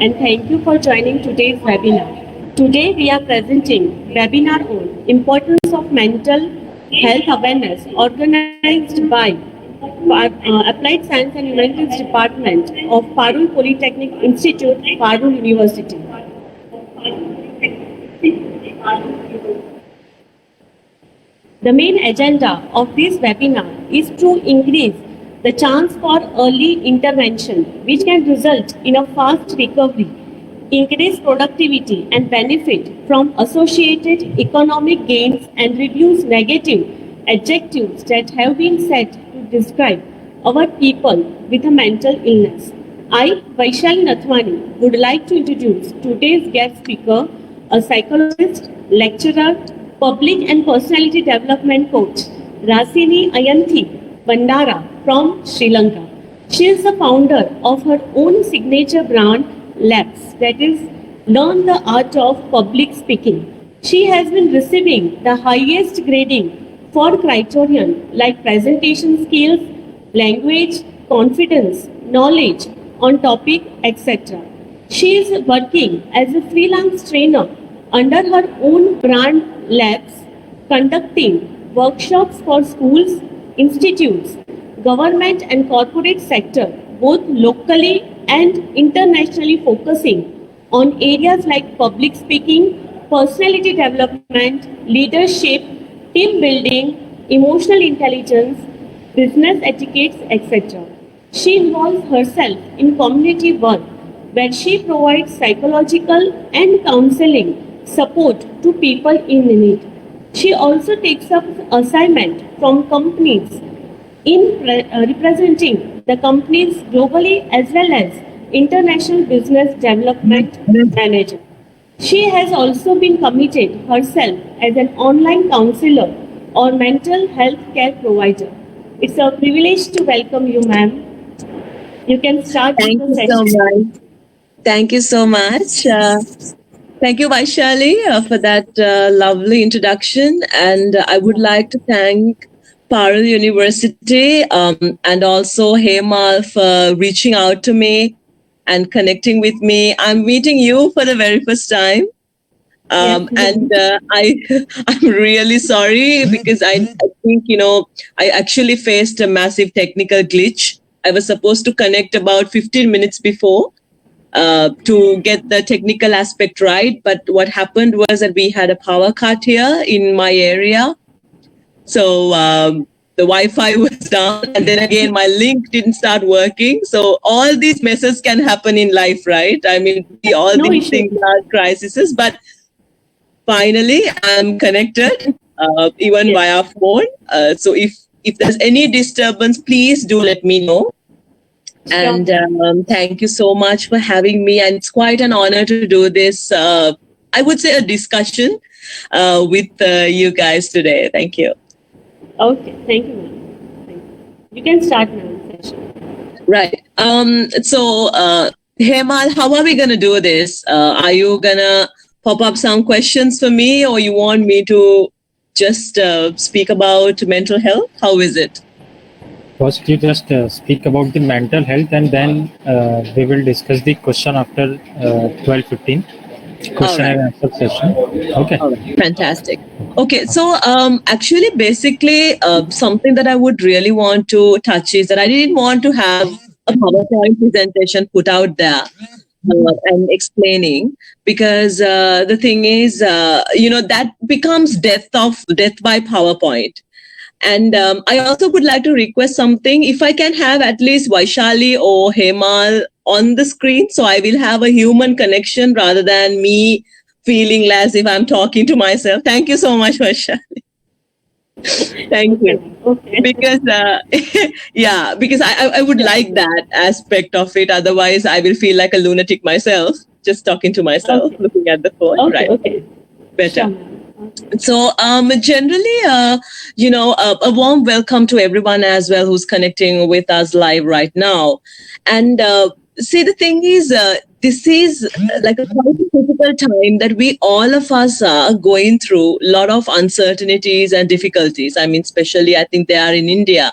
and thank you for joining today's webinar. Today we are presenting webinar on importance of mental health awareness organized by Applied Science and Humanities Department of Parul Polytechnic Institute, Parul University. The main agenda of this webinar is to increase the chance for early intervention, which can result in a fast recovery, increase productivity and benefit from associated economic gains, and reduce negative adjectives that have been said to describe our people with a mental illness. I, Vaishali Nathwani, would like to introduce today's guest speaker, a psychologist, lecturer, public and personality development coach, Rasini Ayanthi Bandara from Sri Lanka. She is the founder of her own signature brand, Labs, that is, Learn the Art of Public Speaking. She has been receiving the highest grading for criterion like presentation skills, language, confidence, knowledge on topic, etc. She is working as a freelance trainer under her own brand Labs, conducting workshops for schools, institutes, government and corporate sector, both locally and internationally, focusing on areas like public speaking, personality development, leadership, team building, emotional intelligence, business etiquettes, etc. She involves herself in community work where she provides psychological and counseling support to people in need. She also takes up assignment from companies in representing the companies globally as well as international business development manager. She has also been committed herself as an online counselor or mental health care provider. It's a privilege to welcome you, ma'am. You can start Thank the you session. so much. Thank you so much. Thank you, Vaishali, for that lovely introduction. And I would like to thank Parul University and also Hemal for reaching out to me and connecting with me. I'm meeting you for the very first time. Yes. And I'm really sorry because I think, I actually faced a massive technical glitch. I was supposed to connect about 15 minutes before to get the technical aspect right. But what happened was that we had a power cut here in my area. So the Wi-Fi was down, and then again, my link didn't start working. So all these messes can happen in life, right? I mean, these things are crises, but finally, I'm connected, even via phone. So if there's any disturbance, please do let me know. And thank you so much for having me. And it's quite an honor to do this, I would say, a discussion with you guys today. Thank you. Okay, thank you, ma'am. Thank you. You can start now session. Right. So, Hemal, how are we going to do this? Are you going to pop up some questions for me, or you want me to just speak about mental health? How is it? First, you just speak about the mental health, and then we will discuss the question after 12:15. Question and answer session. Okay. Fantastic. Okay, so actually, basically, something that I would really want to touch is that I didn't want to have a PowerPoint presentation put out there and explaining, because the thing is, that becomes death by PowerPoint. And I also would like to request something. If I can have at least Vaishali or Hemal on the screen, so I will have a human connection rather than me feeling as if I'm talking to myself. Thank you so much, Vaishali. Thank you. Okay. Because, because I would like that aspect of it. Otherwise, I will feel like a lunatic myself, just talking to myself, looking at the phone. Okay, right. okay. Better. Sure. So generally, a warm welcome to everyone as well who's connecting with us live right now. And see, the thing is, this is like a quite a critical time that we all of us are going through a lot of uncertainties and difficulties. I mean, especially I think they are in India.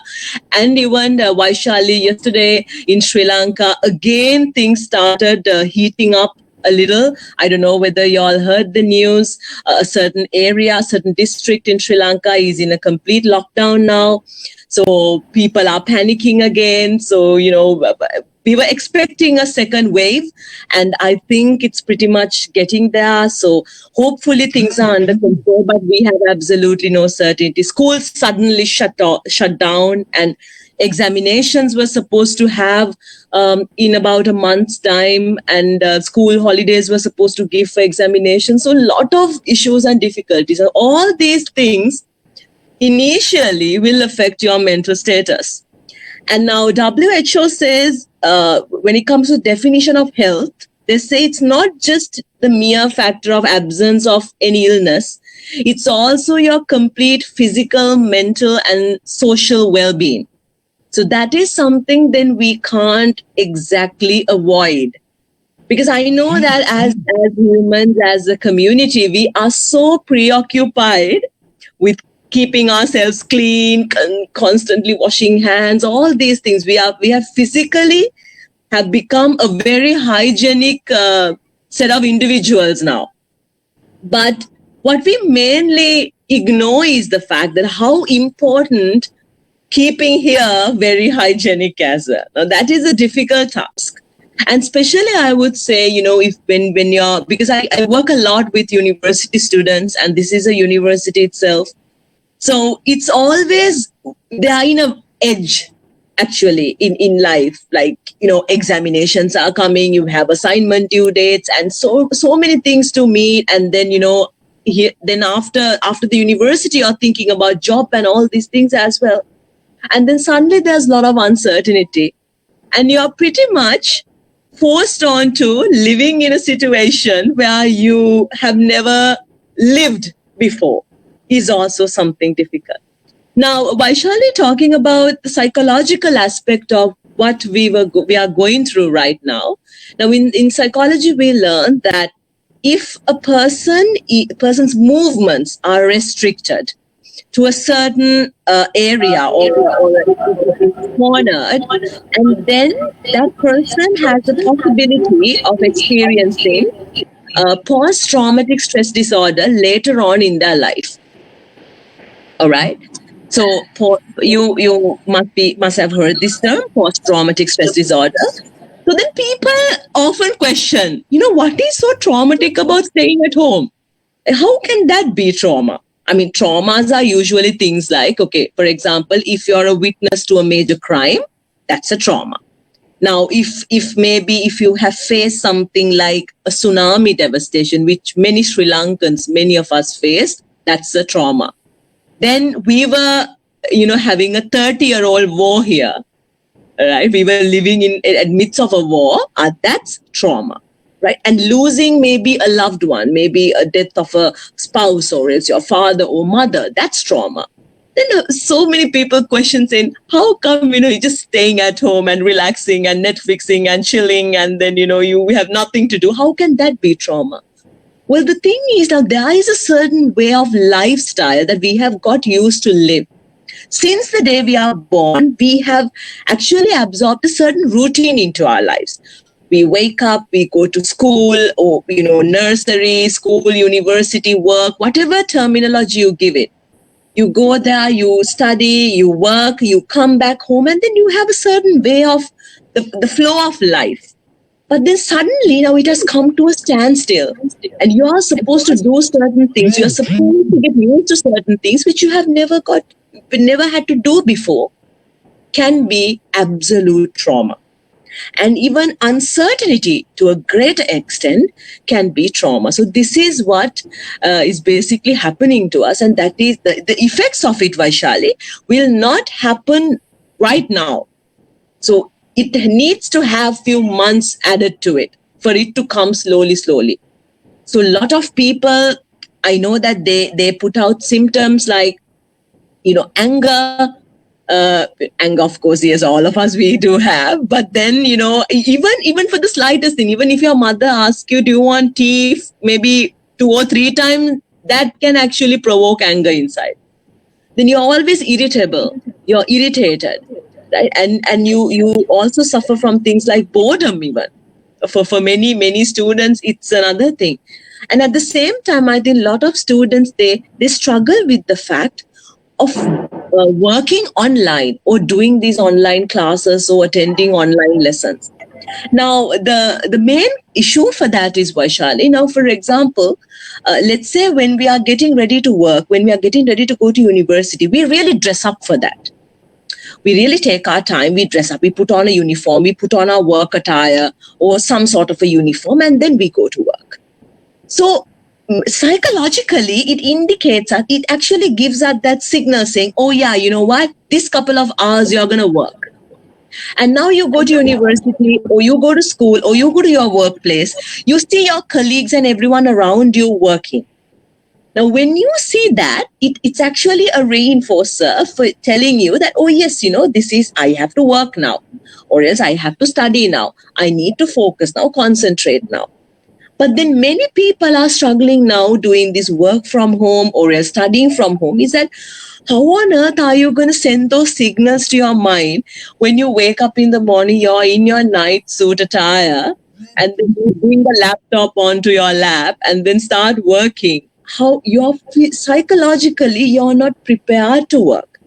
And even Vaishali, yesterday in Sri Lanka, again things started heating up a little. I don't know whether you all heard the news. A certain area, a certain district in Sri Lanka is in a complete lockdown now. So people are panicking again. So, we were expecting a second wave, and I think it's pretty much getting there. So hopefully things are under control, but we have absolutely no certainty. Schools suddenly shut down, and examinations were supposed to have in about a month's time, and school holidays were supposed to give for examinations. So a lot of issues and difficulties. And all these things initially will affect your mental status. And now WHO says, when it comes to definition of health, they say it's not just the mere factor of absence of any illness. It's also your complete physical, mental, and social well-being. So that is something then we can't exactly avoid. Because I know that as humans, as a community, we are so preoccupied with keeping ourselves clean, constantly washing hands, all these things. We have physically have become a very hygienic set of individuals now. But what we mainly ignore is the fact that how important keeping here very hygienic as well. Now that is a difficult task. And especially I would say, if when you're, because I work a lot with university students, and this is a university itself. So it's always, they are in an edge actually in life, like, examinations are coming, you have assignment due dates, and so many things to meet. And then, then after the university, you're thinking about job and all these things as well. And then suddenly there's a lot of uncertainty, and you're pretty much forced on to living in a situation where you have never lived before is also something difficult. Now, Vaishali, talking about the psychological aspect of what we are going through right now. Now, in psychology, we learned that if a person's movements are restricted to a certain area or cornered, and then that person has the possibility of experiencing post-traumatic stress disorder later on in their life. All right. So you must have heard this term, post-traumatic stress disorder. So then people often question, what is so traumatic about staying at home? How can that be trauma? I mean, traumas are usually things like, okay, for example, if you're a witness to a major crime, that's a trauma. Now, if you have faced something like a tsunami devastation, which many Sri Lankans, many of us faced, that's a trauma. Then we were, having a 30-year-old war here, right? We were living in midst of a war. That's trauma, right? And losing maybe a loved one, maybe a death of a spouse, or else your father or mother, that's trauma. Then so many people question saying, how come, you're just staying at home and relaxing and Netflixing and chilling, and then, you have nothing to do. How can that be trauma? Well, the thing is now there is a certain way of lifestyle that we have got used to live. Since the day we are born, we have actually absorbed a certain routine into our lives. We wake up, we go to school, or, nursery, school, university, work, whatever terminology you give it. You go there, you study, you work, you come back home, and then you have a certain way of the flow of life. But then suddenly now it has come to a standstill, and you are supposed to do certain things. You are supposed to get used to certain things which you have never had to do before. Can be absolute trauma. And even uncertainty to a greater extent can be trauma. So this is what is basically happening to us. And that is the effects of it, Vaishali, will not happen right now. So it needs to have few months added to it for it to come slowly. So a lot of people, I know that they put out symptoms like, anger, Anger, of course, yes, all of us, we do have. But then, even for the slightest thing, even if your mother asks you, do you want tea, maybe 2 or 3 times, that can actually provoke anger inside. Then you're always irritable. You're irritated, right? And you also suffer from things like boredom even. For many students, it's another thing. And at the same time, I think a lot of students, they struggle with the fact of working online or doing these online classes or attending online lessons. Now, the main issue for that is, Vaishali, now, for example, let's say when we are getting ready to work, when we are getting ready to go to university, we really dress up for that. We really take our time, we dress up, we put on a uniform, we put on our work attire or some sort of a uniform, and then we go to work. So psychologically, it indicates that it actually gives us that signal saying, oh yeah, you know what, this couple of hours you're going to work. And now you go to university or you go to school or you go to your workplace, you see your colleagues and everyone around you working. Now, when you see that, it's actually a reinforcer for telling you that, oh yes, I have to work now, or else I have to study now. I need to focus now, concentrate now. But then many people are struggling now doing this work from home or else studying from home. Is that how on earth are you going to send those signals to your mind when you wake up in the morning, you're in your night suit attire, and then you bring the laptop onto your lap and then start working? How psychologically you're not prepared to work.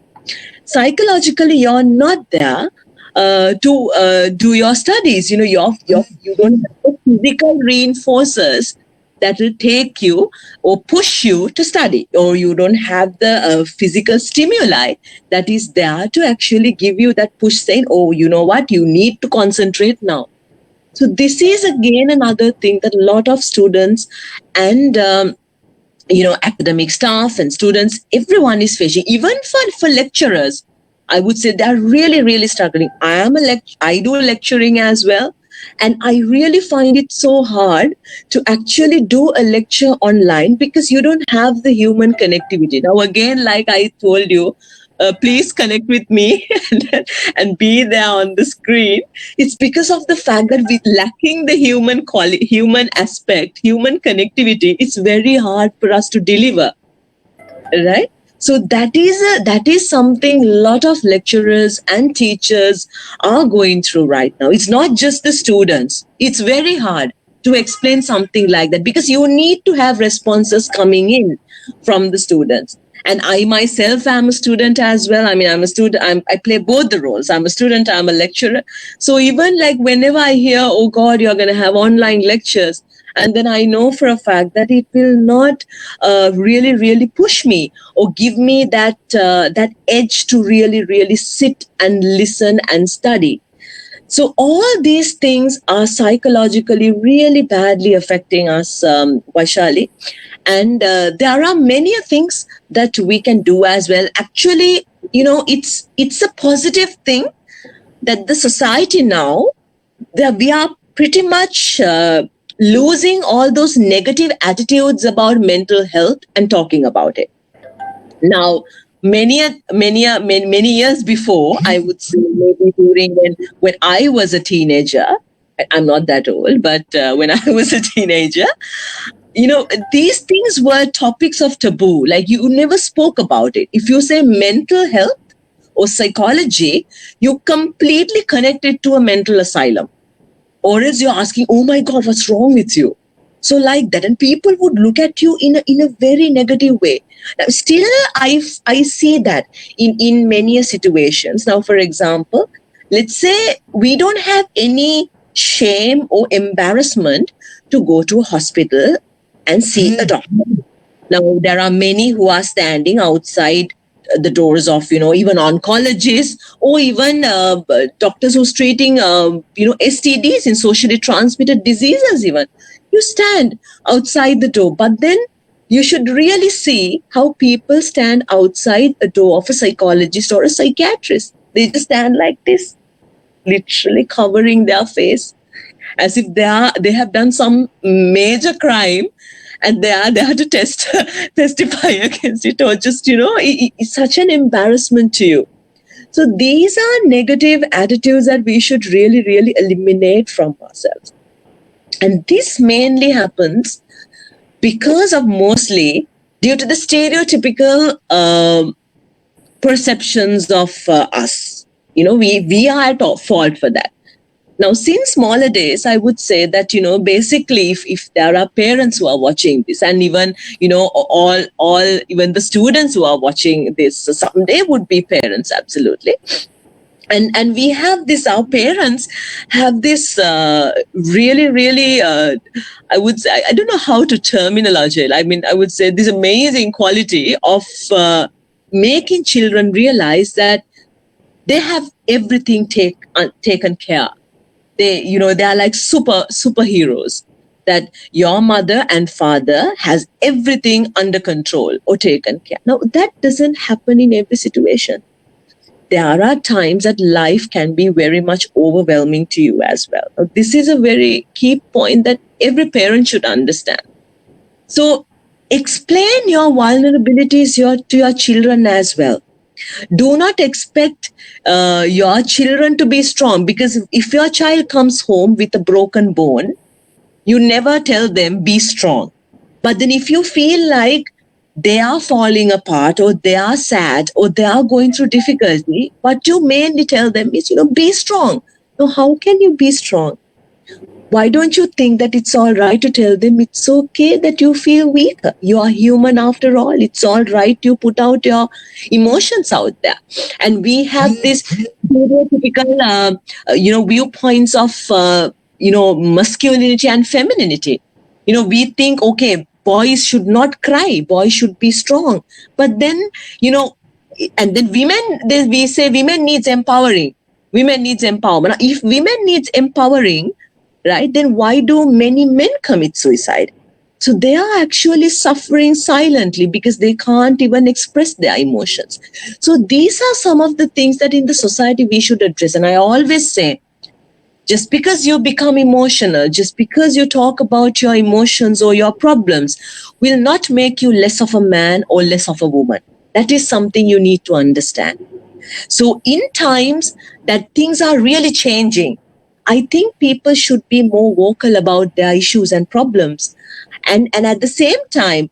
Psychologically, you're not there to do your studies. You don't have the physical reinforcers that will take you or push you to study, or you don't have the physical stimuli that is there to actually give you that push saying, oh, you know what, you need to concentrate now. So this is again another thing that a lot of students and academic staff and students, everyone is facing. Even for lecturers, I would say they're really, really struggling. I do lecturing as well. And I really find it so hard to actually do a lecture online because you don't have the human connectivity. Now, again, like I told you, please connect with me and be there on the screen. It's because of the fact that we're lacking the human quality, human aspect, human connectivity. It's very hard for us to deliver, right? So that is something a lot of lecturers and teachers are going through right now. It's not just the students. It's very hard to explain something like that because you need to have responses coming in from the students. And I myself am a student as well. I mean, I'm a student. I play both the roles. I'm a student. I'm a lecturer. So even like whenever I hear, oh God, you're going to have online lectures, and then I know for a fact that it will not really, really push me or give me that edge to really, really sit and listen and study. So all these things are psychologically really badly affecting us, Vaishali. And there are many things that we can do as well. Actually, it's a positive thing that the society now, that we are pretty much losing all those negative attitudes about mental health and talking about it. Now, many years before, I would say maybe during when I was a teenager, I'm not that old, but when I was a teenager, these things were topics of taboo. Like you never spoke about it. If you say mental health or psychology, you completely connect it to a mental asylum. Or else you're asking, oh my God, what's wrong with you? So like that. And people would look at you in a very negative way. Now, still, I see that in many situations. Now, for example, let's say we don't have any shame or embarrassment to go to a hospital and see a doctor. Now, there are many who are standing outside the doors of, even oncologists or even doctors who's treating, STDs in socially transmitted diseases even. You stand outside the door, but then you should really see how people stand outside a door of a psychologist or a psychiatrist. They just stand like this, literally covering their face as if they have done some major crime and they are there to testify against it, or just, it's such an embarrassment to you. So these are negative attitudes that we should really, really eliminate from ourselves. And this mainly happens because of mostly due to the stereotypical perceptions of us. We are at fault for that. Now, since smaller days, I would say that, basically, if there are parents who are watching this, and even, all even the students who are watching this someday would be parents, absolutely. And we have this, our parents have this really, really, I would say, I don't know how to terminologize it. I mean, I would say this amazing quality of making children realize that they have everything taken care. They are like superheroes, that your mother and father has everything under control or taken care. Now, that doesn't happen in every situation. There are times that life can be very much overwhelming to you as well. Now, this is a very key point that every parent should understand. So explain your vulnerabilities to your children as well. Do not expect your children to be strong, because if your child comes home with a broken bone, you never tell them be strong. But then if you feel like they are falling apart, or they are sad, or they are going through difficulty, what you mainly tell them is, be strong. Now, how can you be strong? Why don't you think that it's all right to tell them it's okay that you feel weak? You are human after all. It's all right you put out your emotions out there. And we have this stereotypical, viewpoints of, masculinity and femininity. We think, okay, boys should not cry, boys should be strong. But then, and then we say women needs empowering. Women needs empowerment. Now, if women needs empowering, right, then why do many men commit suicide? So they are actually suffering silently because they can't even express their emotions. So these are some of the things that in the society we should address. And I always say, just because you become emotional, just because you talk about your emotions or your problems, will not make you less of a man or less of a woman. That is something you need to understand. So in times that things are really changing, I think people should be more vocal about their issues and problems. And at the same time,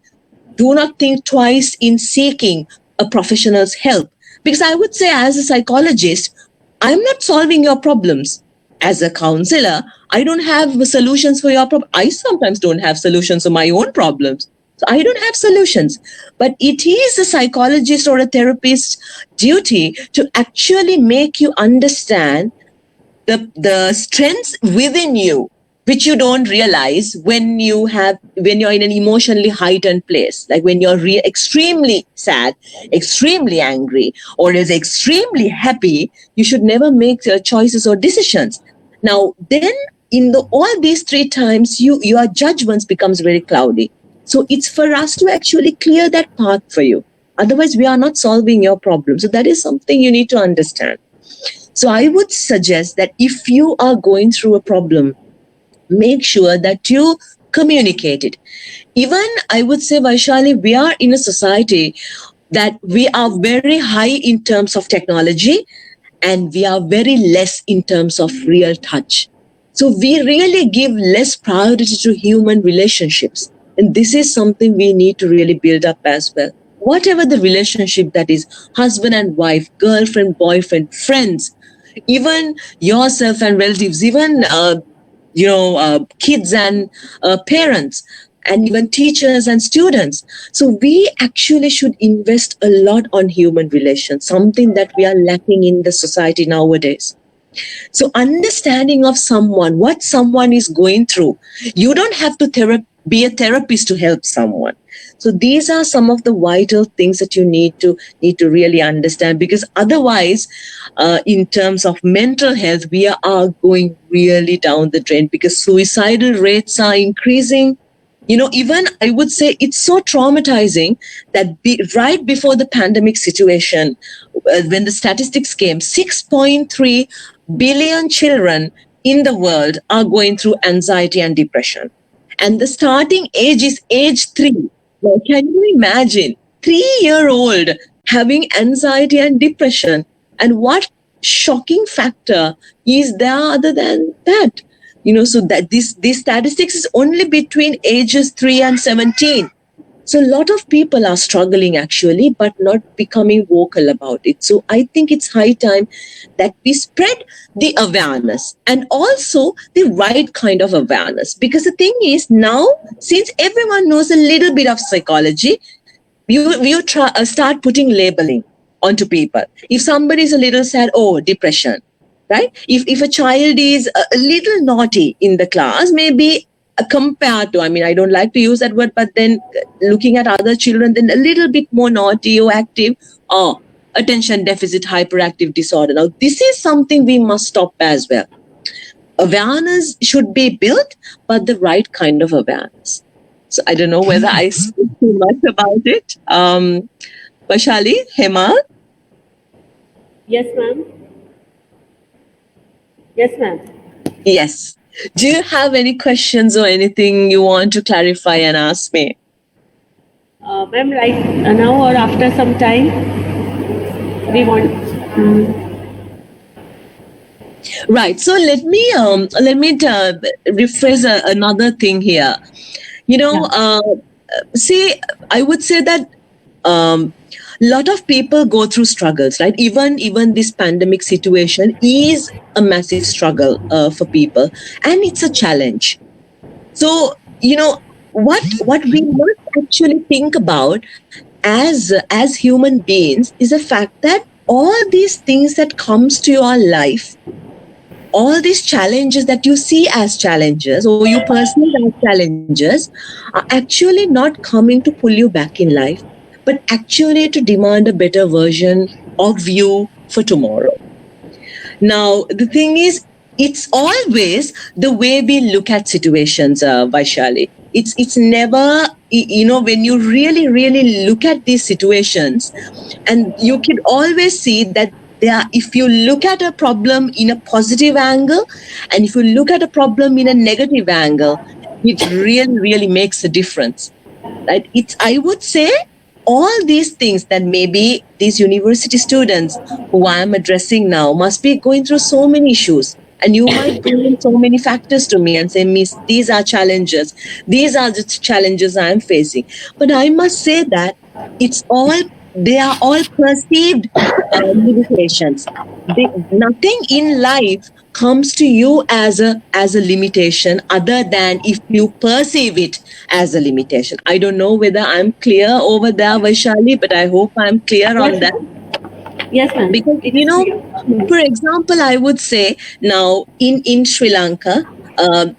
do not think twice in seeking a professional's help. Because I would say, as a psychologist, I'm not solving your problems. As a counselor, I don't have solutions for your problem. I sometimes don't have solutions for my own problems. So I don't have solutions. But it is a psychologist or a therapist's duty to actually make you understand the strengths within you, which you don't realize when you're in an emotionally heightened place, like when you're extremely sad, extremely angry, or is extremely happy. You should never make choices or decisions. Now, then in all these three times, your judgments becomes very cloudy. So it's for us to actually clear that path for you. Otherwise, we are not solving your problem. So that is something you need to understand. So I would suggest that if you are going through a problem, make sure that you communicate it. Even I would say, Vaishali, we are in a society that we are very high in terms of technology, and we are very less in terms of real touch. So we really give less priority to human relationships. And this is something we need to really build up as well. Whatever the relationship that is, husband and wife, girlfriend, boyfriend, friends, even yourself and relatives, even, kids and parents, and even teachers and students. So we actually should invest a lot on human relations, something that we are lacking in the society nowadays. So understanding of someone, what someone is going through, you don't have to be a therapist to help someone. So these are some of the vital things that you need to really understand, because otherwise, in terms of mental health, we are going really down the drain, because suicidal rates are increasing. Even I would say it's so traumatizing that right before the pandemic situation, when the statistics came, 6.3 billion children in the world are going through anxiety and depression. And the starting age is age 3. Now, can you imagine 3-year-old having anxiety and depression And what shocking factor is there other than that? So that this statistics is only between ages 3 and 17. So a lot of people are struggling actually, but not becoming vocal about it. So I think it's high time that we spread the awareness and also the right kind of awareness. Because the thing is now, since everyone knows a little bit of psychology, you start putting labeling onto people. If somebody is a little sad, oh, depression, right? If a child is a little naughty in the class, maybe compared to, I don't like to use that word, but then looking at other children, then a little bit more naughty or active, or attention deficit hyperactive disorder. Now, this is something we must stop as well. Awareness should be built, but the right kind of awareness. So I don't know whether I spoke too much about it. Vaishali, Hema? Yes, ma'am. Yes, ma'am. Yes. Do you have any questions or anything you want to clarify and ask me? Ma'am, right now or after some time, we want. Right. So let me rephrase another thing here. See, I would say that lot of people go through struggles, right? Even this pandemic situation is a massive struggle for people, and it's a challenge. So what we must actually think about as human beings is the fact that all these things that comes to your life, all these challenges that you see as challenges or you perceive as challenges, are actually not coming to pull you back in life, but actually to demand a better version of you for tomorrow. Now, the thing is, it's always the way we look at situations, Vaishali. It's never, when you really, really look at these situations, and you can always see that if you look at a problem in a positive angle, and if you look at a problem in a negative angle, it really, really makes a difference. Right? I would say, all these things that maybe these university students who I am addressing now must be going through so many issues. And you might bring in so many factors to me and say, Miss, these are challenges. These are the challenges I am facing. But I must say that they are all perceived limitations. Nothing in life comes to you as a limitation other than if you perceive it as a limitation. I don't know whether I'm clear over there, Vaishali, but I hope I'm clear on that. Yes, ma'am. Because, for example, I would say now in Sri Lanka,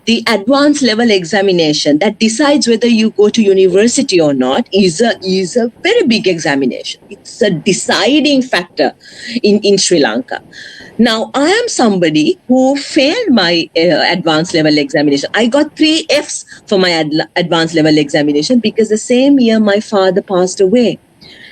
the advanced level examination that decides whether you go to university or not is a very big examination. It's a deciding factor in Sri Lanka. Now, I am somebody who failed my advanced level examination. I got 3 Fs for my advanced level examination because the same year my father passed away.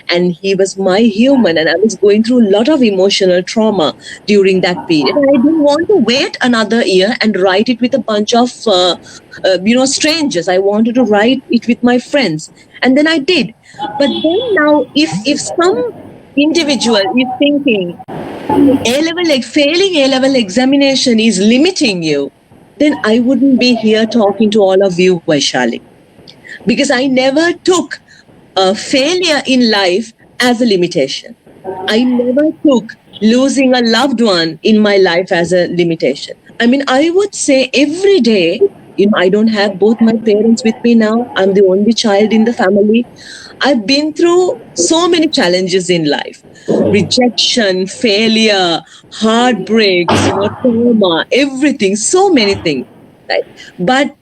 And he was my human, and I was going through a lot of emotional trauma during that period. And I didn't want to wait another year and write it with a bunch of, strangers. I wanted to write it with my friends. And then I did. But then now, if some individual is thinking failing A-level examination is limiting you, then I wouldn't be here talking to all of you, Vaishali. Because I never took failure in life as a limitation. I never took losing a loved one in my life as a limitation. I would say every day, I don't have both my parents with me now. I'm the only child in the family. I've been through so many challenges in life. Rejection, failure, heartbreaks, trauma, everything, so many things. Right? But,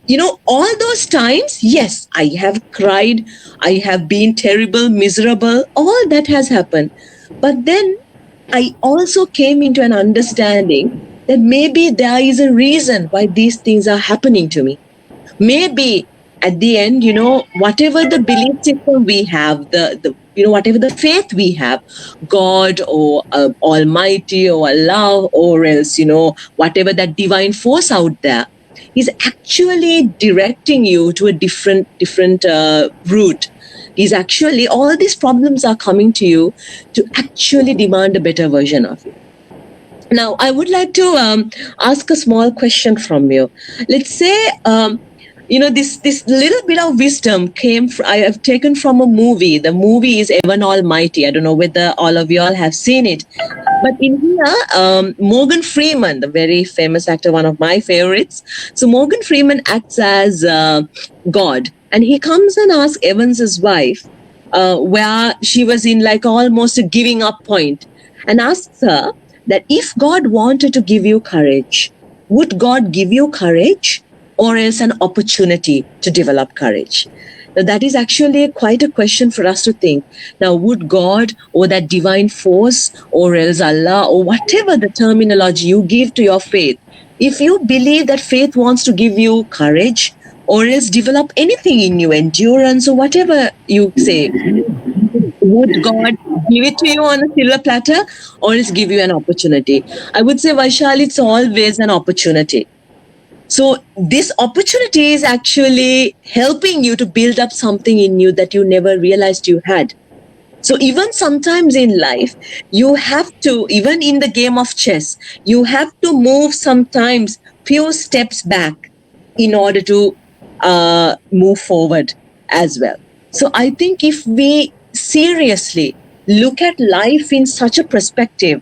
all those times, yes, I have cried, I have been terrible, miserable, all that has happened. But then I also came into an understanding that maybe there is a reason why these things are happening to me. Maybe at the end, whatever the belief system we have, whatever the faith we have, God or Almighty or Allah, or else, whatever that divine force out there, is actually directing you to a different route. is actually all these problems are coming to you to actually demand a better version of you. Now, I would like to ask a small question from you. Let's say, this little bit of wisdom I have taken from a movie. The movie is Evan Almighty. I don't know whether all of you all have seen it. But in here, Morgan Freeman, the very famous actor, one of my favorites. So Morgan Freeman acts as God. And he comes and asks Evans's wife, where she was in like almost a giving up point, and asks her that if God wanted to give you courage, would God give you courage or else an opportunity to develop courage? Now, that is actually quite a question for us to think. Now, would God or that divine force or else Allah or whatever the terminology you give to your faith, if you believe that faith wants to give you courage or else develop anything in you, endurance or whatever you say, would God give it to you on a silver platter or else give you an opportunity? I would say, Vaishali, it's always an opportunity. So this opportunity is actually helping you to build up something in you that you never realized you had. So even sometimes in life, you have to, even in the game of chess, you have to move sometimes few steps back in order to move forward as well. So I think if we seriously look at life in such a perspective,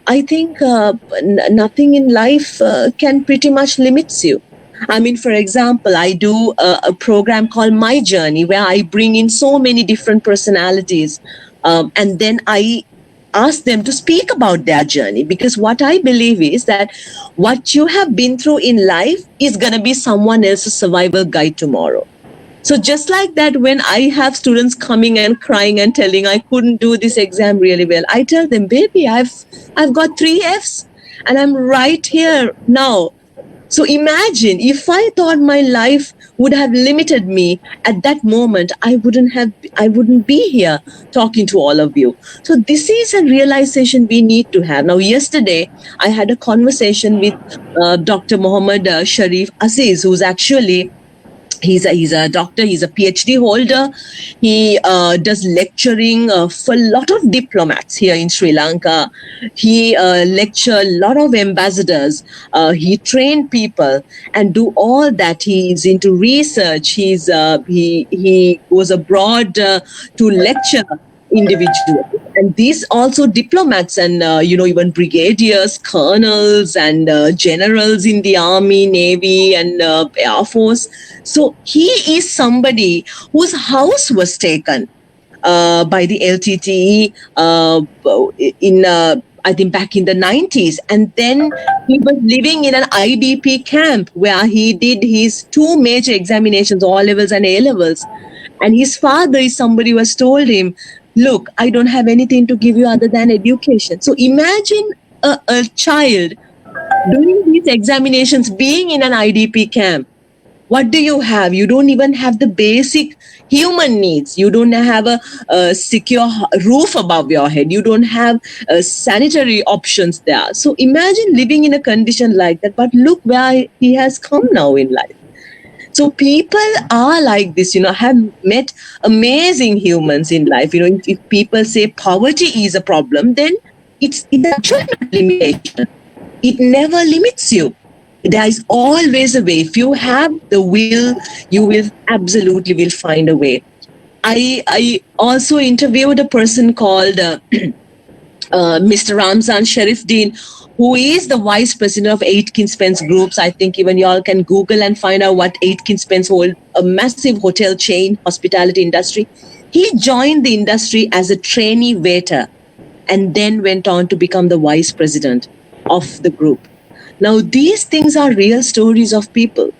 I think nothing in life can pretty much limits you. I mean, for example, I do a program called My Journey where I bring in so many different personalities and then I ask them to speak about their journey, because what I believe is that what you have been through in life is going to be someone else's survival guide tomorrow. So just like that, when I have students coming and crying and telling I couldn't do this exam really well, I tell them, baby, I've got 3 Fs and I'm right here now. So imagine if I thought my life would have limited me at that moment, I wouldn't be here talking to all of you. So this is a realization we need to have. Now, yesterday I had a conversation with Dr. Mohammed Sharif Aziz, who's actually he's a doctor, he's a PhD holder. He does lecturing for a lot of diplomats here in Sri Lanka. He lectures a lot of ambassadors. He trained people and do all that. He's into research. He goes abroad to lecture individuals. And these also diplomats and, even brigadiers, colonels and generals in the army, navy and air force. So he is somebody whose house was taken by the LTTE I think back in the 90s. And then he was living in an IDP camp where he did his 2 major examinations, O levels and A levels. And his father is somebody who has told him, look, I don't have anything to give you other than education. So imagine a child doing these examinations, being in an IDP camp. What do you have? You don't even have the basic human needs. You don't have a secure roof above your head. You don't have sanitary options there. So imagine living in a condition like that. But look where he has come now in life. So people are like this, have met amazing humans in life. If people say poverty is a problem, then it's actually not a limitation. It never limits you. There is always a way. If you have the will, you will absolutely find a way. I also interviewed a person called Mr. Ramzan Sharifuddin, who is the vice president of Aitken Spence Groups. I think even y'all can Google and find out what Aitken Spence hold, a massive hotel chain, hospitality industry. He joined the industry as a trainee waiter and then went on to become the vice president of the group. Now, these things are real stories of people.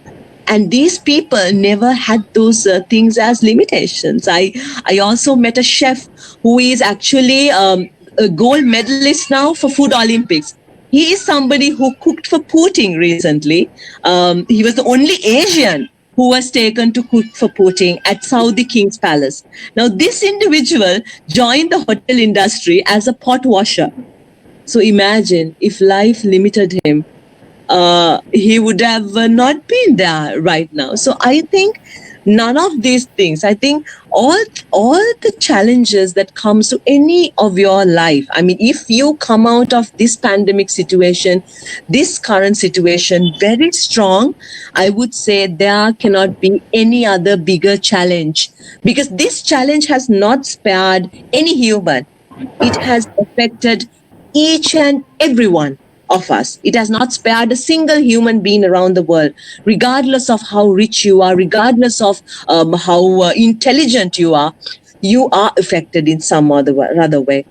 And these people never had those things as limitations. I also met a chef who is actually a gold medalist now for Food Olympics. He is somebody who cooked for Putin recently. He was the only Asian who was taken to cook for Putin at Saudi King's Palace. Now, this individual joined the hotel industry as a pot washer. So imagine if life limited him, he would have not been there right now. So I think None of these things. I think all the challenges that comes to any of your life. I mean, if you come out of this pandemic situation, this current situation very strong, I would say there cannot be any other bigger challenge, because this challenge has not spared any human. It has affected each and every one of us. It has not spared a single human being around the world, regardless of how rich you are, regardless of how intelligent you are affected in some other way.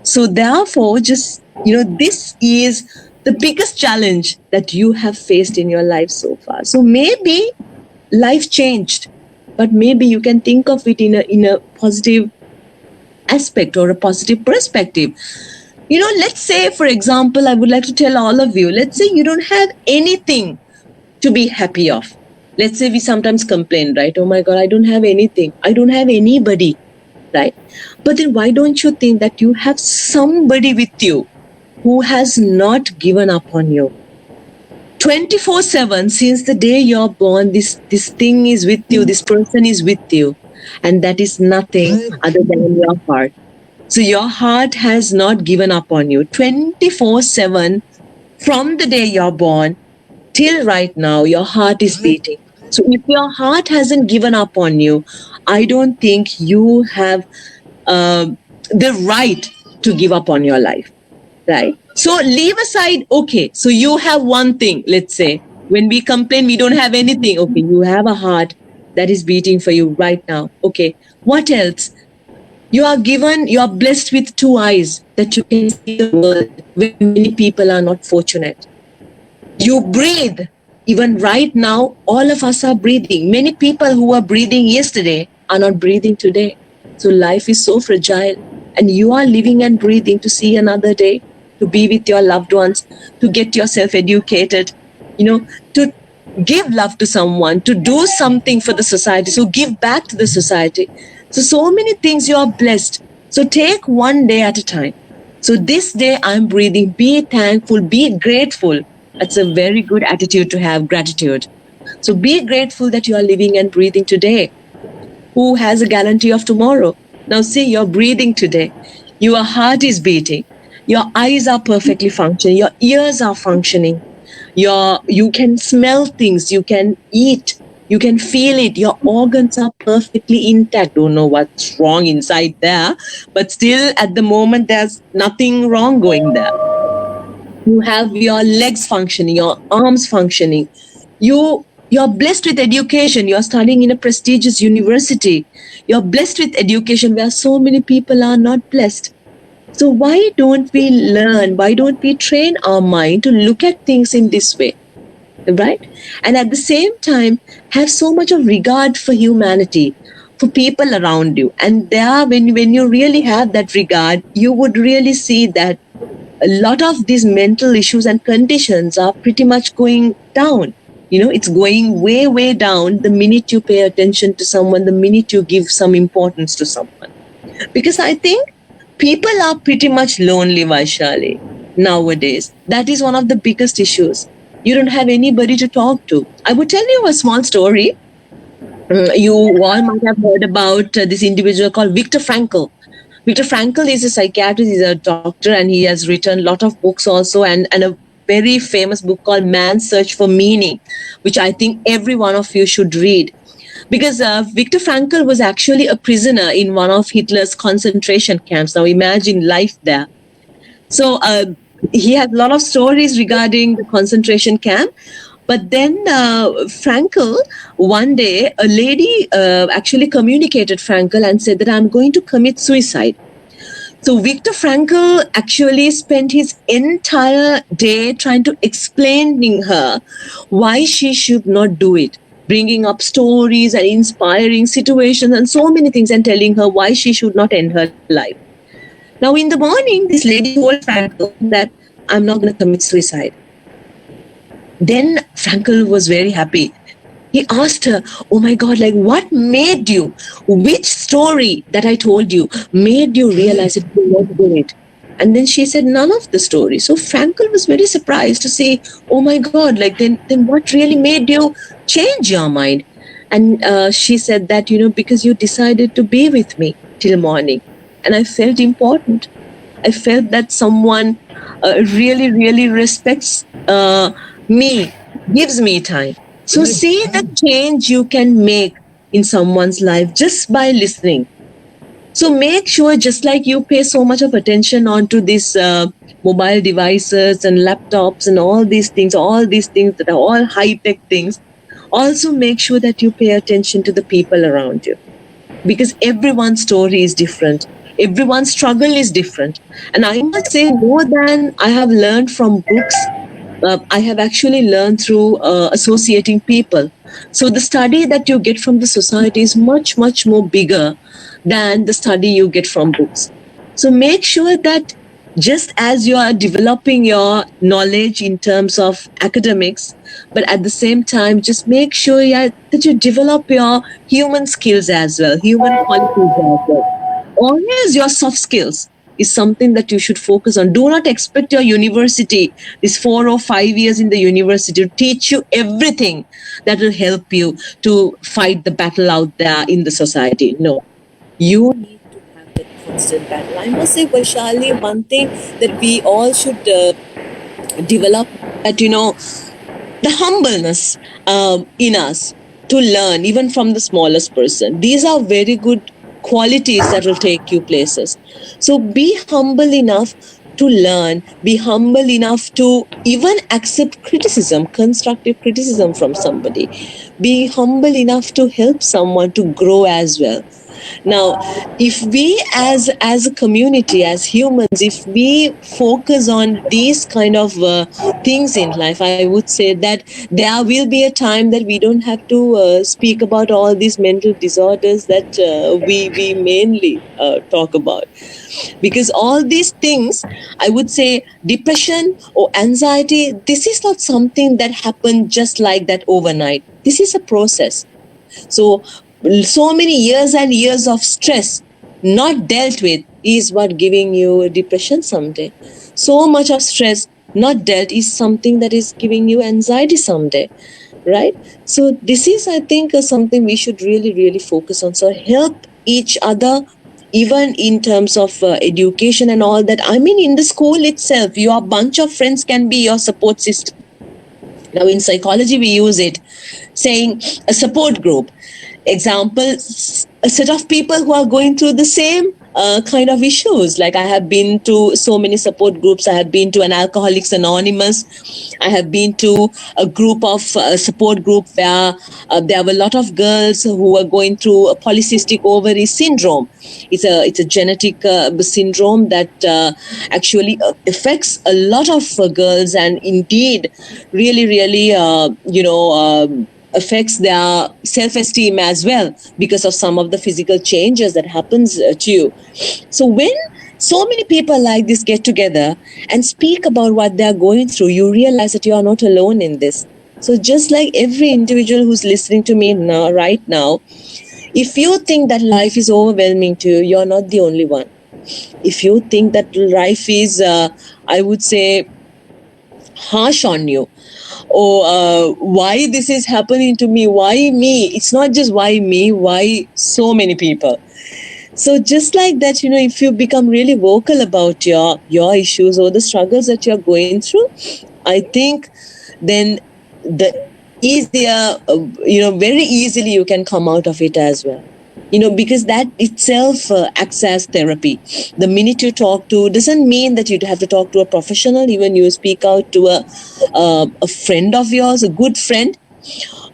So therefore, just, this is the biggest challenge that you have faced in your life so far. So maybe life changed, but maybe you can think of it in a positive aspect or a positive perspective. Let's say, for example, I would like to tell all of you, let's say you don't have anything to be happy of. Let's say we sometimes complain, right? Oh my God, I don't have anything. I don't have anybody, right? But then why don't you think that you have somebody with you who has not given up on you? 24/7, since the day you're born, this thing is with you, this person is with you. And that is nothing other than your heart. So your heart has not given up on you. 24/7, from the day you're born till right now, your heart is beating. So if your heart hasn't given up on you, I don't think you have the right to give up on your life, right? So leave aside, okay, so you have one thing, let's say. When we complain, we don't have anything. Okay, you have a heart that is beating for you right now. Okay, what else? You are blessed with two eyes that you can see the world, where many people are not fortunate. You breathe. Even right now, all of us are breathing. Many people who were breathing yesterday are not breathing today. So life is so fragile, and you are living and breathing to see another day, to be with your loved ones, to get yourself educated, to give love to someone, to do something for the society, so give back to the society. So many things you are blessed. So take one day at a time. So this day I'm breathing, be thankful, be grateful. That's a very good attitude to have, gratitude. So be grateful that you are living and breathing today. Who has a guarantee of tomorrow? Now see, you're breathing today. Your heart is beating. Your eyes are perfectly functioning. Your ears are functioning. You can smell things. You can eat. You can feel it. Your organs are perfectly intact. Don't know what's wrong inside there, but still at the moment there's nothing wrong going there. You have your legs functioning, your arms functioning. You're blessed with education. You're studying in a prestigious university. You're blessed with education where so many people are not blessed. So why don't we learn? Why don't we train our mind to look at things in this way? Right? And at the same time, have so much of regard for humanity, for people around you. And there, when you really have that regard, you would really see that a lot of these mental issues and conditions are pretty much going down. It's going way, way down the minute you pay attention to someone, the minute you give some importance to someone. Because I think people are pretty much lonely, Vaishali, nowadays. That is one of the biggest issues. You don't have anybody to talk to. I would tell you a small story. You all might have heard about this individual called Viktor Frankl. Viktor Frankl is a psychiatrist, he's a doctor, and he has written a lot of books also, and a very famous book called Man's Search for Meaning, which I think every one of you should read. Because Viktor Frankl was actually a prisoner in one of Hitler's concentration camps. Now imagine life there. So he has a lot of stories regarding the concentration camp. But then Frankl, one day, a lady actually communicated Frankl and said that I'm going to commit suicide. So Viktor Frankl actually spent his entire day trying to explaining her why she should not do it, bringing up stories and inspiring situations and so many things, and telling her why she should not end her life. Now in the morning, this lady told Frankl that I'm not going to commit suicide. Then Frankl was very happy. He asked her, oh my God, what made you, which story that I told you made you realize that you want to do it? And then she said, none of the stories. So Frankl was very surprised to say, oh my God, then what really made you change your mind? And she said that, because you decided to be with me till morning. And I felt important. I felt that someone really, really respects me, gives me time. So see the change you can make in someone's life just by listening. So make sure, just like you pay so much of attention onto these mobile devices and laptops and all these things that are all high-tech things, also make sure that you pay attention to the people around you, because everyone's story is different. Everyone's struggle is different. And I must say, more than I have learned from books, I have actually learned through associating people. So the study that you get from the society is much, much more bigger than the study you get from books. So make sure that just as you are developing your knowledge in terms of academics, but at the same time, just make sure that you develop your human skills as well, human qualities as well. Always your soft skills is something that you should focus on. Do not expect your university, these 4 or 5 years in the university, to teach you everything that will help you to fight the battle out there in the society. No. You need to have that constant battle. I must say, Vaishali, one thing that we all should develop, that, the humbleness in us to learn, even from the smallest person. These are very good qualities that will take you places. So be humble enough to learn, be humble enough to even accept criticism, constructive criticism from somebody. Be humble enough to help someone to grow as well. Now, if we as a community, as humans, if we focus on these kind of things in life, I would say that there will be a time that we don't have to speak about all these mental disorders that we mainly talk about. Because all these things, I would say, depression or anxiety, this is not something that happened just like that overnight. This is a process. So many years and years of stress not dealt with is what giving you depression someday. So much of stress not dealt is something that is giving you anxiety someday, right? So this is, I think, something we should really, really focus on. So help each other, even in terms of education and all that. I mean, in the school itself, your bunch of friends can be your support system. Now, in psychology, we use it, saying a support group. Example, a set of people who are going through the same kind of issues. Like, I have been to so many support groups. I have been to an Alcoholics Anonymous. I have been to a group of support group where there were a lot of girls who were going through a polycystic ovary syndrome. It's a genetic syndrome that actually affects a lot of girls, and indeed really, really, affects their self-esteem as well because of some of the physical changes that happens to you. So when so many people like this get together and speak about what they're going through, you realize that you are not alone in this. So just like every individual who's listening to me now, right now, if you think that life is overwhelming to you, you're not the only one. If you think that life is, I would say, harsh on you, or why this is happening to me, why me? It's not just why me, why so many people. So just like that, if you become really vocal about your issues or the struggles that you're going through, I think then the easier, very easily you can come out of it as well. Because that itself acts as therapy. The minute you talk to, doesn't mean that you have to talk to a professional. Even you speak out to a friend of yours, a good friend.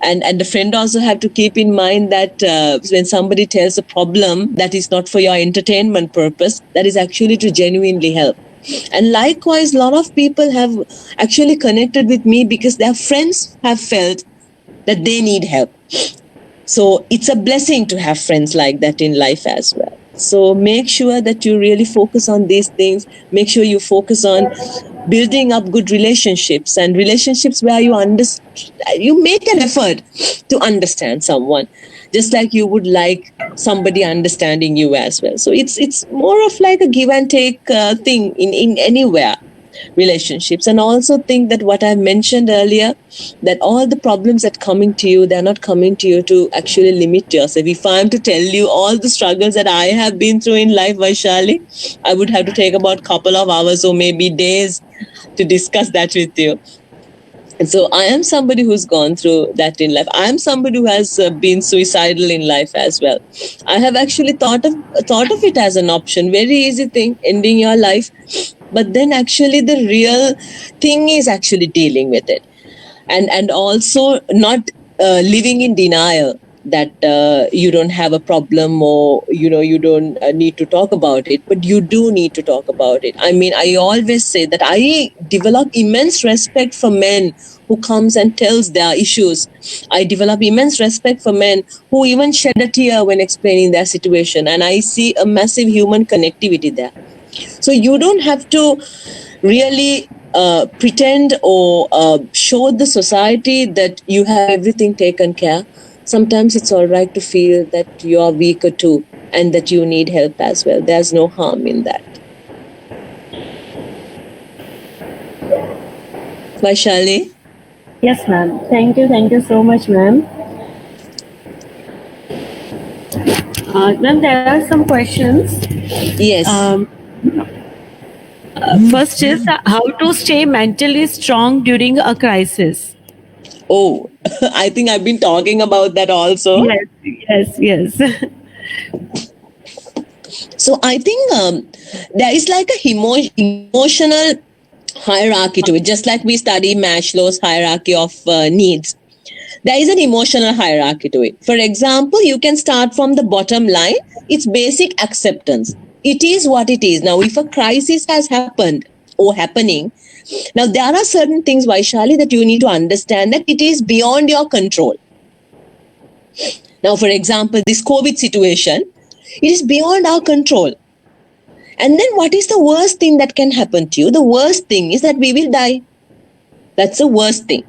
And the friend also have to keep in mind that when somebody tells a problem that is not for your entertainment purpose, that is actually to genuinely help. And likewise, a lot of people have actually connected with me because their friends have felt that they need help. So it's a blessing to have friends like that in life as well. So make sure that you really focus on these things. Make sure you focus on building up good relationships, and relationships where you make an effort to understand someone, just like you would like somebody understanding you as well. So it's more of like a give and take thing in anywhere. relationships. And also think that what I mentioned earlier, that all the problems that coming to you, they're not coming to you to actually limit yourself. If I'm to tell you all the struggles that I have been through in life, Vaishali, I would have to take about a couple of hours or maybe days to discuss that with you. And so I am somebody who's gone through that in life. I am somebody who has been suicidal in life as well. I have actually thought of it as an option. Very easy thing, ending your life. But then actually the real thing is actually dealing with it. And also not living in denial that you don't have a problem, or you don't need to talk about it, but you do need to talk about it. I mean, I always say that I develop immense respect for men who comes and tells their issues. I develop immense respect for men who even shed a tear when explaining their situation, and I see a massive human connectivity there. So you don't have to really pretend or show the society that you have everything taken care. Sometimes it's all right to feel that you are weaker too and that you need help as well. There's no harm in that. Vaishali? Yes, ma'am. Thank you so much, ma'am. Ma'am, there are some questions. Yes. First is how to stay mentally strong during a crisis. Oh, I think I've been talking about that also. Yes. So I think there is like a emotional hierarchy to it, just like we study Maslow's hierarchy of needs. There is an emotional hierarchy to it. For example, you can start from the bottom line. It's basic acceptance. It is what it is. Now, if a crisis has happened or happening, now there are certain things, Vaishali, that you need to understand that it is beyond your control. Now, for example, this COVID situation, it is beyond our control. And then what is the worst thing that can happen to you? The worst thing is that we will die. That's the worst thing.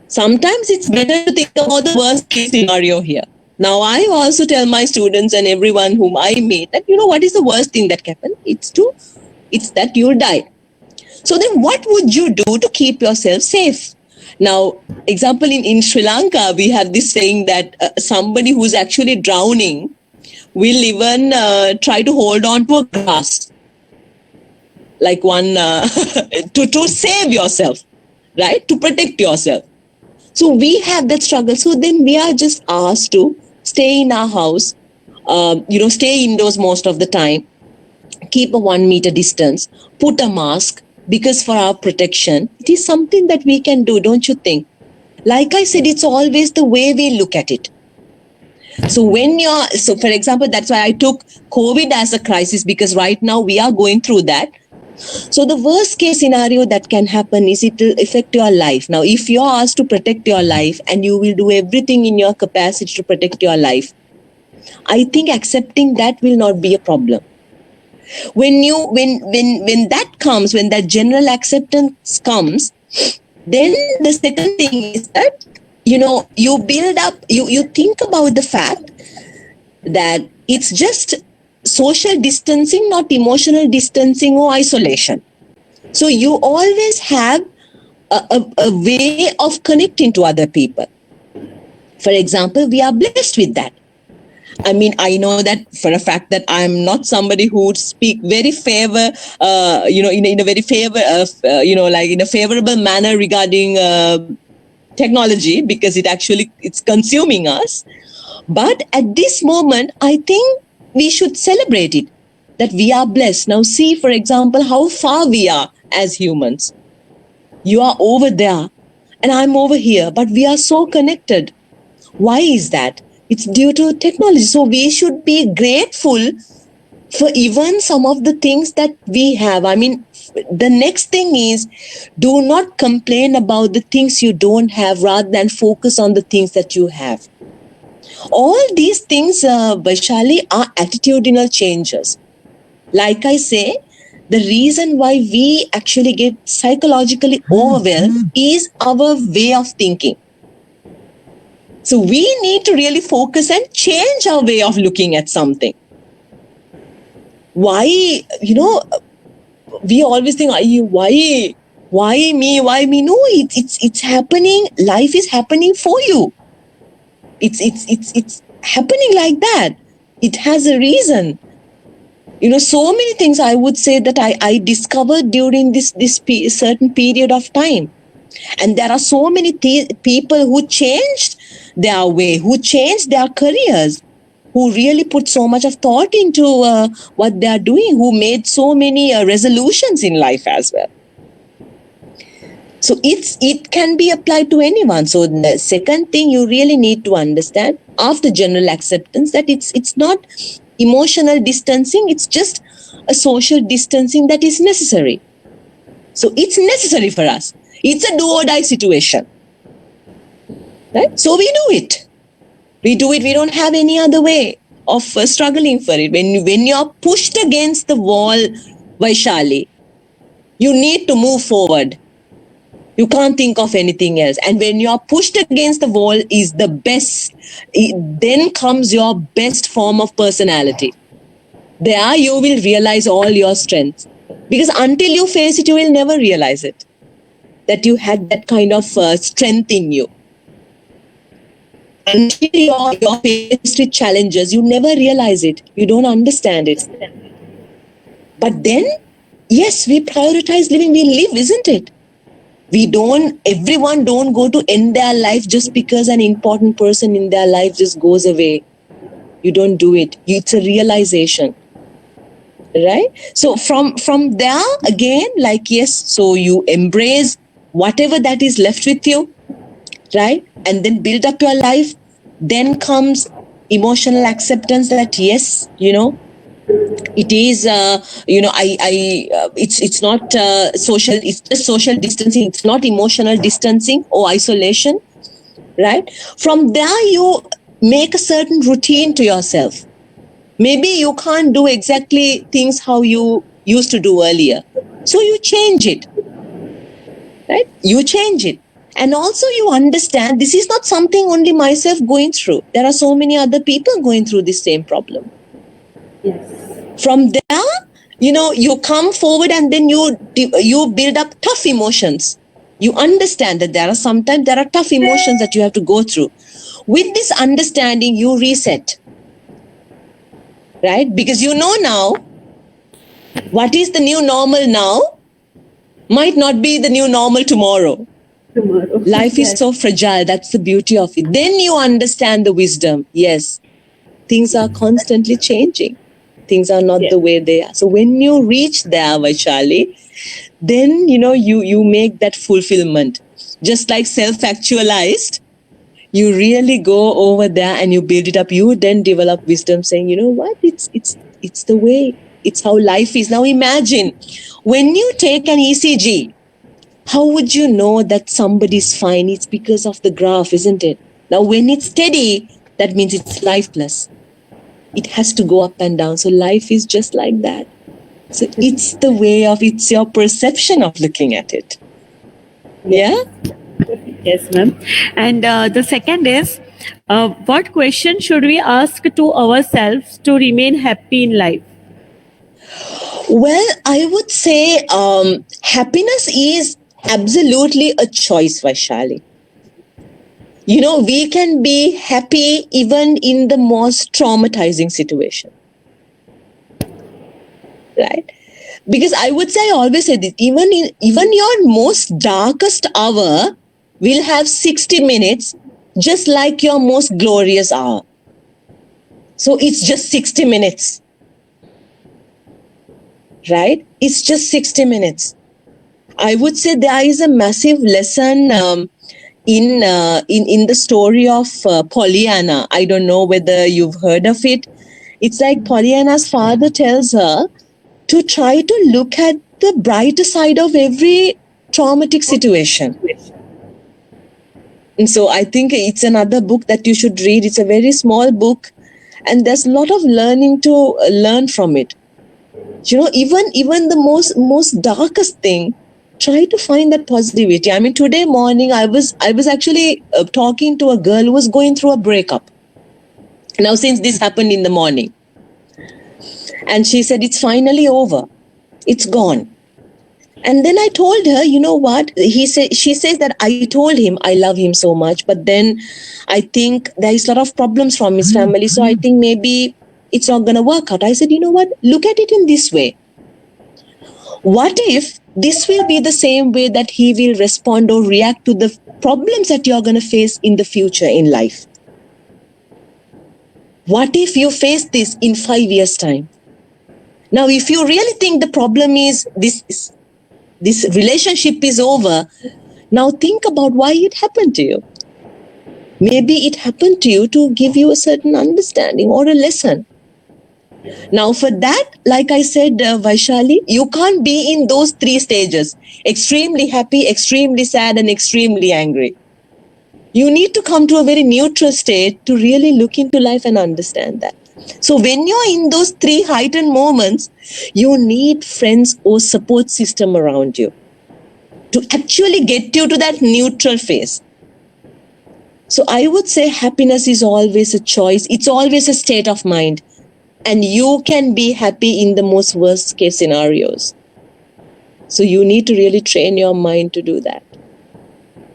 Sometimes it's better to think about the worst case scenario here. Now, I also tell my students and everyone whom I meet that, what is the worst thing that can happen? It's that you'll die. So then what would you do to keep yourself safe? Now, example, in Sri Lanka, we have this saying that somebody who's actually drowning will even try to hold on to a grass, like one, to save yourself, right? To protect yourself. So we have that struggle. So then we are just asked to stay in our house, stay indoors most of the time, keep a 1 meter distance, put a mask, because for our protection, it is something that we can do, don't you think? Like I said, it's always the way we look at it. So for example, that's why I took COVID as a crisis, because right now we are going through that. So the worst case scenario that can happen is it will affect your life. Now, if you're asked to protect your life and you will do everything in your capacity to protect your life, I think accepting that will not be a problem. When that comes, when that general acceptance comes, then the second thing is that, you build up, you think about the fact that it's just social distancing, not emotional distancing or isolation. So you always have a way of connecting to other people. For example, we are blessed with that. I mean, I know that for a fact that I'm not somebody who would speak very in a very in a favorable manner regarding technology, because it's consuming us. But at this moment, I think we should celebrate it, that we are blessed. Now see, for example, how far we are as humans. You are over there and I'm over here, but we are so connected. Why is that? It's due to technology. So we should be grateful for even some of the things that we have. I mean, the next thing is, do not complain about the things you don't have, rather than focus on the things that you have. All these things, Vaishali, are attitudinal changes. Like I say, the reason why we actually get psychologically overwhelmed is our way of thinking. So we need to really focus and change our way of looking at something. Why, we always think, why me? No, it's happening. Life is happening for you. It's happening like that. It has a reason. So many things I would say that I discovered during this certain period of time. And there are so many people who changed their way, who changed their careers, who really put so much of thought into what they are doing, who made so many resolutions in life as well. So it can be applied to anyone. So the second thing you really need to understand after general acceptance, that it's not emotional distancing, it's just a social distancing that is necessary. So it's necessary for us. It's a do or die situation. Right? So we do it. We don't have any other way of struggling for it. When you're pushed against the wall, Vaishali, you need to move forward. You can't think of anything else. And when you're pushed against the wall is the best, then comes your best form of personality. There you will realize all your strengths. Because until you face it, you will never realize it. That you had that kind of strength in you. Until you're faced with challenges, you never realize it. You don't understand it. But then, yes, we prioritize living. We live, isn't it? Everyone don't go to end their life just because an important person in their life just goes away. You don't do it. It's a realization. Right? So from there, again, yes, so you embrace whatever that is left with you, right? And then build up your life. Then comes emotional acceptance that, yes, it is, it's not social, it's just social distancing. It's not emotional distancing or isolation, right? From there, you make a certain routine to yourself. Maybe you can't do exactly things how you used to do earlier. So you change it, right? You change it. And also you understand this is not something only myself going through. There are so many other people going through this same problem. Yes. From there, you come forward and then you build up tough emotions. You understand that there are tough emotions that you have to go through. With this understanding, you reset. Right? Because now what is the new normal now might not be the new normal tomorrow. Life is so fragile. That's the beauty of it. Then you understand the wisdom. Yes, things are constantly changing. Things are not the way they are. So when you reach there, Vaishali, then, you make that fulfillment. Just like self-actualized, you really go over there and you build it up. You then develop wisdom saying, you know what, it's the way, it's how life is. Now imagine, when you take an ECG, how would you know that somebody's fine? It's because of the graph, isn't it? Now when it's steady, that means it's lifeless. It has to go up and down. So life is just like that. So it's it's your perception of looking at it. Yeah? Yes, ma'am. And the second is, what question should we ask to ourselves to remain happy in life? Well, I would say happiness is absolutely a choice, Vaishali. We can be happy even in the most traumatizing situation. Right? Because I would say, I always say this, even your most darkest hour will have 60 minutes, just like your most glorious hour. So it's just 60 minutes. Right? It's just 60 minutes. I would say there is a massive lesson in the story of Pollyanna. I don't know whether you've heard of it. It's like Pollyanna's father tells her to try to look at the brighter side of every traumatic situation. And so I think it's another book that you should read. It's a very small book, and there's a lot of learning to learn from it. Even the most darkest thing, try to find that positivity. I mean, today morning I was actually talking to a girl who was going through a breakup. Now, since this happened in the morning, and she said it's finally over, it's gone. And then I told her, you know what? She says that I told him I love him so much, but then I think there is a lot of problems from his family. So I think maybe it's not going to work out. I said, you know what? Look at it in this way. What if this will be the same way that he will respond or react to the problems that you're going to face in the future in life? What if you face this in 5 years' time? Now, if you really think the problem is this relationship is over, now think about why it happened to you. Maybe it happened to you to give you a certain understanding or a lesson. Now, for that, like I said, Vaishali, you can't be in those 3 stages: extremely happy, extremely sad, and extremely angry. You need to come to a very neutral state to really look into life and understand that. So when you're in those 3 heightened moments, you need friends or support system around you to actually get you to that neutral phase. So I would say happiness is always a choice. It's always a state of mind. And you can be happy in the most worst case scenarios. So you need to really train your mind to do that.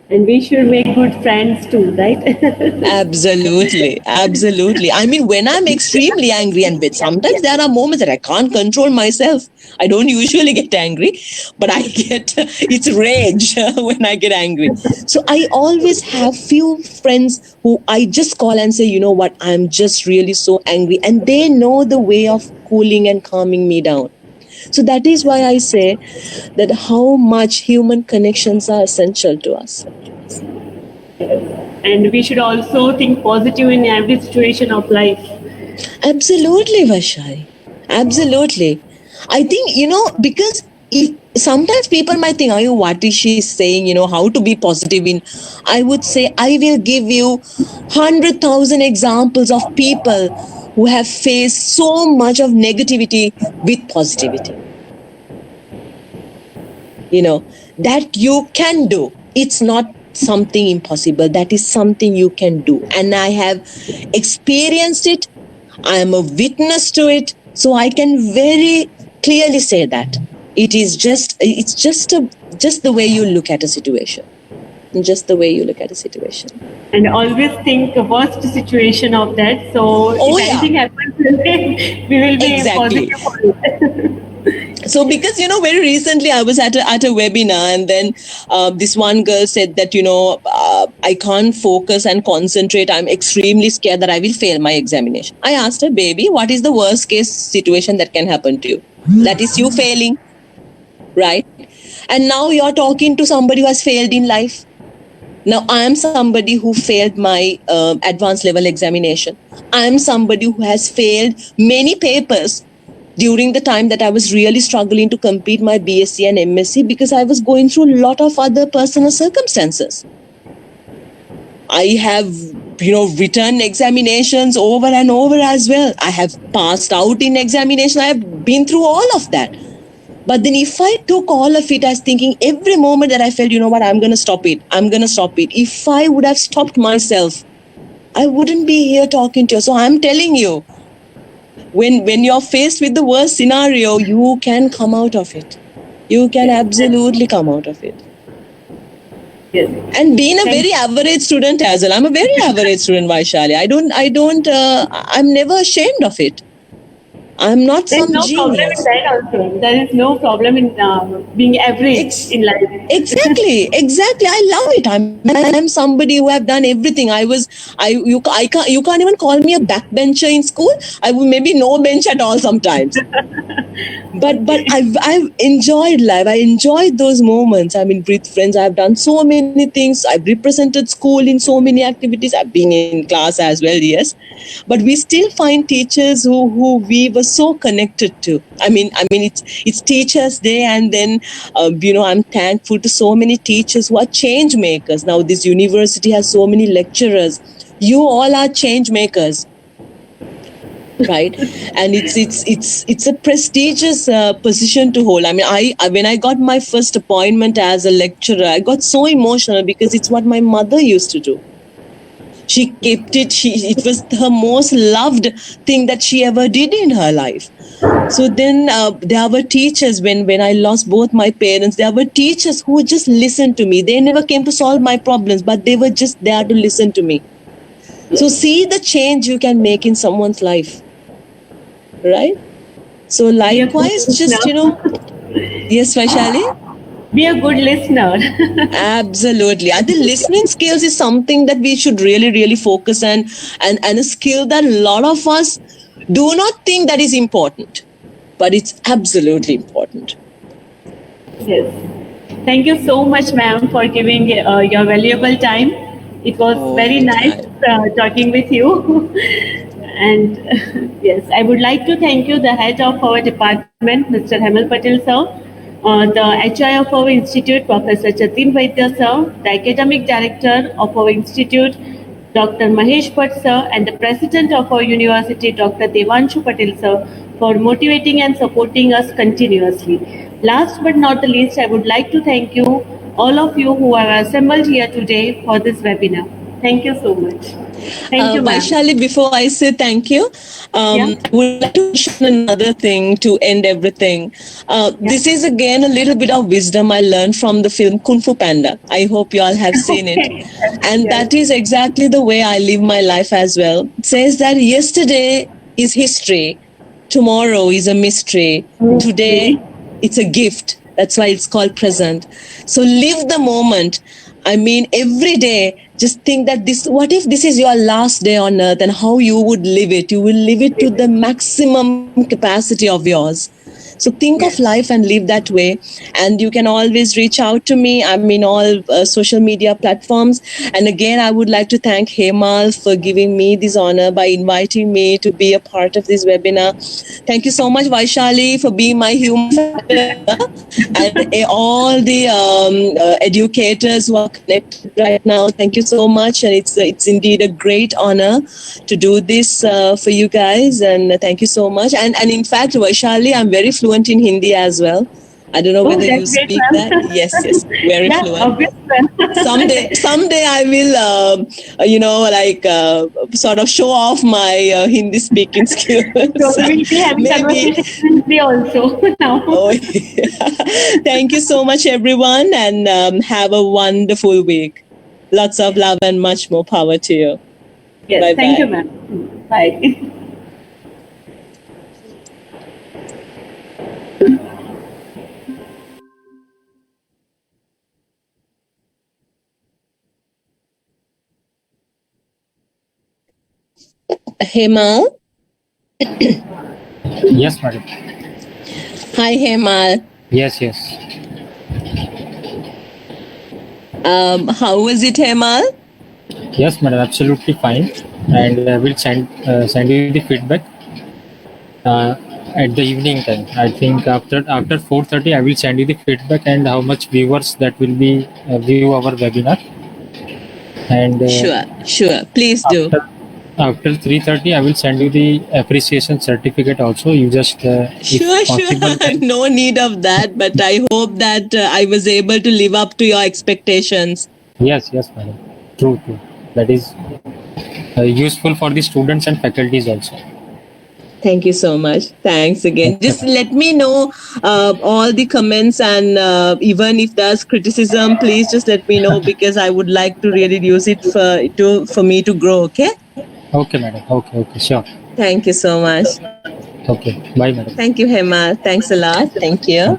And we should make good friends too, right? Absolutely. Absolutely. I mean, when I'm extremely angry, and sometimes there are moments that I can't control myself. I don't usually get angry, but I get, it's rage when I get angry. So I always have few friends who I just call and say, you know what, I'm just really so angry. And they know the way of cooling and calming me down. So that is why I say that how much human connections are essential to us. And we should also think positive in every situation of life. Absolutely, Vaishali. Absolutely. I think, because sometimes people might think, oh, what is she saying, how to be positive in. I would say I will give you 100,000 examples of people who have faced so much of negativity with positivity. That you can do. It's not something impossible. That is something you can do. And I have experienced it. I am a witness to it. So I can very clearly say that it's just the way you look at a situation. Just the way you look at a situation. And always think the worst situation of that. So if anything happens, we will be positive for it. So because, very recently I was at a webinar, and then this one girl said that, I can't focus and concentrate. I'm extremely scared that I will fail my examination. I asked her, baby, what is the worst case situation that can happen to you? That is you failing, right? And now you're talking to somebody who has failed in life. Now, I am somebody who failed my advanced level examination. I am somebody who has failed many papers during the time that I was really struggling to complete my BSc and MSc because I was going through a lot of other personal circumstances. I have, written examinations over and over as well. I have passed out in examination. I have been through all of that. But then if I took all of it as thinking every moment that I felt, I'm going to stop it. If I would have stopped myself, I wouldn't be here talking to you. So I'm telling you, when you're faced with the worst scenario, you can come out of it. You can absolutely come out of it. Yes. And being a very average student as well. I'm a very average student, Vaishali. I'm never ashamed of it. I'm not There's some no genius. problem in that also. There is no problem in being average in life. Exactly. I love it. I'm somebody who have done everything. You can't even call me a backbencher in school. I will maybe no bench at all sometimes. But I've enjoyed life. I enjoyed those moments. I mean, with friends, I've done so many things. I've represented school in so many activities. I've been in class as well, yes. But we still find teachers who we were so connected to. I mean, it's Teachers' Day, and then I'm thankful to so many teachers who are change makers. Now this university has so many lecturers. You all are change makers, right? And it's a prestigious position to hold. I mean, when I got my first appointment as a lecturer, I got so emotional because it's what my mother used to do. She kept it. It was her most loved thing that she ever did in her life. So then there were teachers when I lost both my parents. There were teachers who just listened to me. They never came to solve my problems, but they were just there to listen to me. So see the change you can make in someone's life, right? So likewise, just yes, Vaishali. Be a good listener. Absolutely. And the listening skills is something that we should really, really focus on, and a skill that a lot of us do not think that is important, but it's absolutely important. Yes. Thank you so much, ma'am, for giving your valuable time. It was very nice talking with you. And yes, I would like to thank you, the head of our department, Mr. Hemal Patel, sir, the HI of our institute, Professor Jatin Vaidya, sir, the academic director of our institute, Dr. Mahesh Bhatt, sir, and the president of our university, Dr. Devanshu Patel, sir, for motivating and supporting us continuously. Last but not the least, I would like to thank you, all of you who are assembled here today for this webinar. Thank you so much. Thank you, ma'am. Vaishali, before I say thank you, would like to mention another thing to end everything. This is again a little bit of wisdom I learned from the film Kung Fu Panda. I hope you all have seen it. And that is exactly the way I live my life as well. It says that yesterday is history, tomorrow is a mystery, today it's a gift. That's why it's called present. So live the moment. I mean, every day, just think that what if this is your last day on earth, and how you would live it? You will live it to the maximum capacity of yours. So think of life and live that way. And you can always reach out to me. I'm in all social media platforms. And again, I would like to thank Hemal for giving me this honor by inviting me to be a part of this webinar. Thank you so much, Vaishali, for being my human and all the educators who are connected right now. Thank you so much. And it's indeed a great honor to do this for you guys. And thank you so much. And in fact, Vaishali, I'm very fluent in Hindi as well. I don't know whether you speak that. Yes, very fluent. Someday I will, sort of show off my Hindi speaking skills. So we'll be having conversation also now. Oh, yeah. Thank you so much, everyone, and have a wonderful week. Lots of love and much more power to you. Yes, Bye-bye. thank you, ma'am. Bye. Hemal. Yes, madam. Hi, Hemal. Yes. How was it, Hemal? Yes, madam. Absolutely fine. And I will send you the feedback at the evening time. I think after 4:30, I will send you the feedback and how much viewers that will be view our webinar. And Sure. Please do. After 3:30, I will send you the appreciation certificate also. You just Sure. No need of that, but I hope that I was able to live up to your expectations. Yes, madam. True. That is useful for the students and faculties also. Thank you so much. Thanks again. Just let me know all the comments, and even if there's criticism, please just let me know, because I would like to really use it for me to grow. Okay. Okay, madam. Okay, sure. Thank you so much. Okay, bye, madam. Thank you, Hemal. Thanks a lot. Thank you.